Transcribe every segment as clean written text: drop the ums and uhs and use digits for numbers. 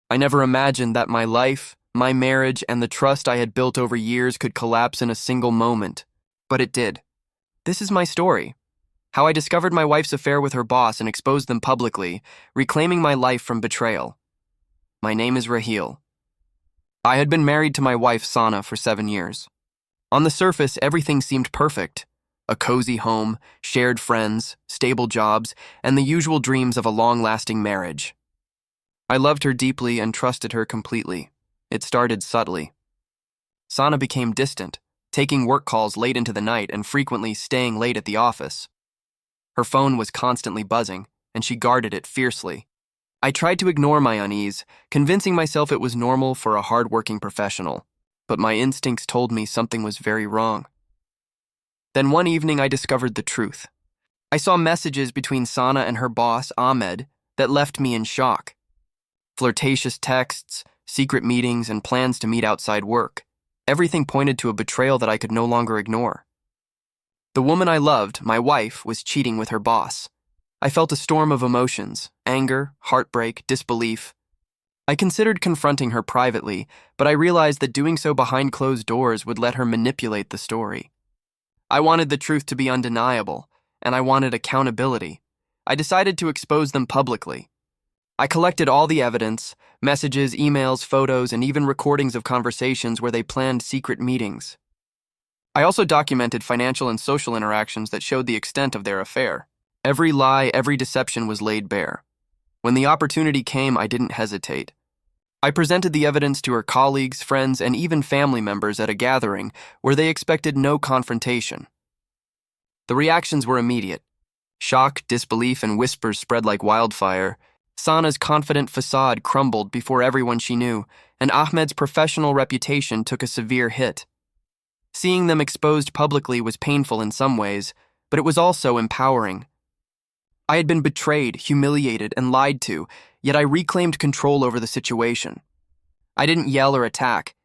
I never imagined that my life, my marriage, and the trust I had built over years could collapse in a single moment. But it did. This is my story. How I discovered my wife's affair with her boss and exposed them publicly, reclaiming my life from betrayal. My name is Raheel. I had been married to my wife, Sana, for 7 years. On the surface, everything seemed perfect. A cozy home, shared friends, stable jobs, and the usual dreams of a long-lasting marriage. I loved her deeply and trusted her completely. It started subtly. Sana became distant, taking work calls late into the night and frequently staying late at the office. Her phone was constantly buzzing, and she guarded it fiercely. I tried to ignore my unease, convincing myself it was normal for a hardworking professional, but my instincts told me something was very wrong. Then one evening I discovered the truth. I saw messages between Sana and her boss, Ahmed, that left me in shock. Flirtatious texts, secret meetings, and plans to meet outside work. Everything pointed to a betrayal that I could no longer ignore. The woman I loved, my wife, was cheating with her boss. I felt a storm of emotions: anger, heartbreak, disbelief. I considered confronting her privately, but I realized that doing so behind closed doors would let her manipulate the story. I wanted the truth to be undeniable, and I wanted accountability. I decided to expose them publicly. I collected all the evidence: messages, emails, photos, and even recordings of conversations where they planned secret meetings. I also documented financial and social interactions that showed the extent of their affair. Every lie, every deception was laid bare. When the opportunity came, I didn't hesitate. I presented the evidence to her colleagues, friends, and even family members at a gathering where they expected no confrontation. The reactions were immediate. Shock, disbelief, and whispers spread like wildfire. Sana's confident facade crumbled before everyone she knew, and Ahmed's professional reputation took a severe hit. Seeing them exposed publicly was painful in some ways, but it was also empowering. I had been betrayed, humiliated, and lied to, yet I reclaimed control over the situation. I didn't yell or attack.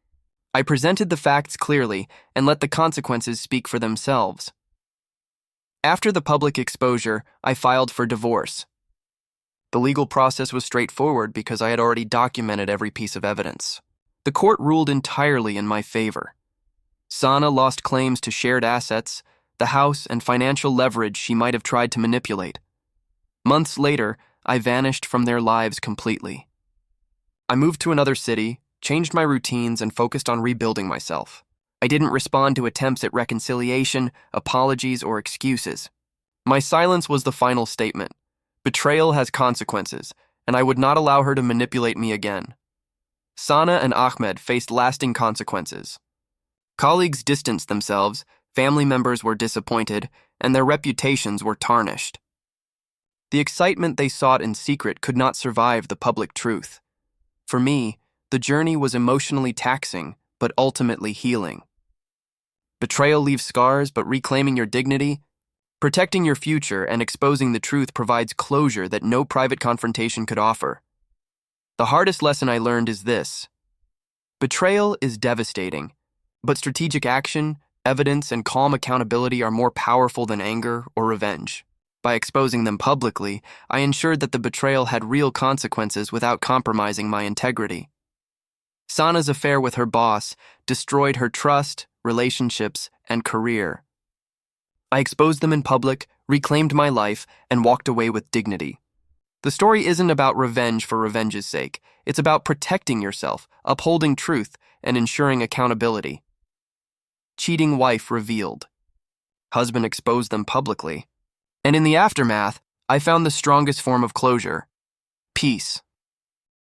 I presented the facts clearly and let the consequences speak for themselves. After the public exposure, I filed for divorce. The legal process was straightforward because I had already documented every piece of evidence. The court ruled entirely in my favor. Sana lost claims to shared assets, the house, and financial leverage she might have tried to manipulate. Months later, I vanished from their lives completely. I moved to another city, changed my routines, and focused on rebuilding myself. I didn't respond to attempts at reconciliation, apologies, or excuses. My silence was the final statement. Betrayal has consequences, and I would not allow her to manipulate me again. Sana and Ahmed faced lasting consequences. Colleagues distanced themselves, family members were disappointed, and their reputations were tarnished. The excitement they sought in secret could not survive the public truth. For me, the journey was emotionally taxing, but ultimately healing. Betrayal leaves scars, but reclaiming your dignity, protecting your future, and exposing the truth provides closure that no private confrontation could offer. The hardest lesson I learned is this: betrayal is devastating, but strategic action, evidence, and calm accountability are more powerful than anger or revenge. By exposing them publicly, I ensured that the betrayal had real consequences without compromising my integrity. Sana's affair with her boss destroyed her trust, relationships, and career. I exposed them in public, reclaimed my life, and walked away with dignity. The story isn't about revenge for revenge's sake. It's about protecting yourself, upholding truth, and ensuring accountability. Cheating wife revealed. Husband exposed them publicly. And in the aftermath, I found the strongest form of closure: peace.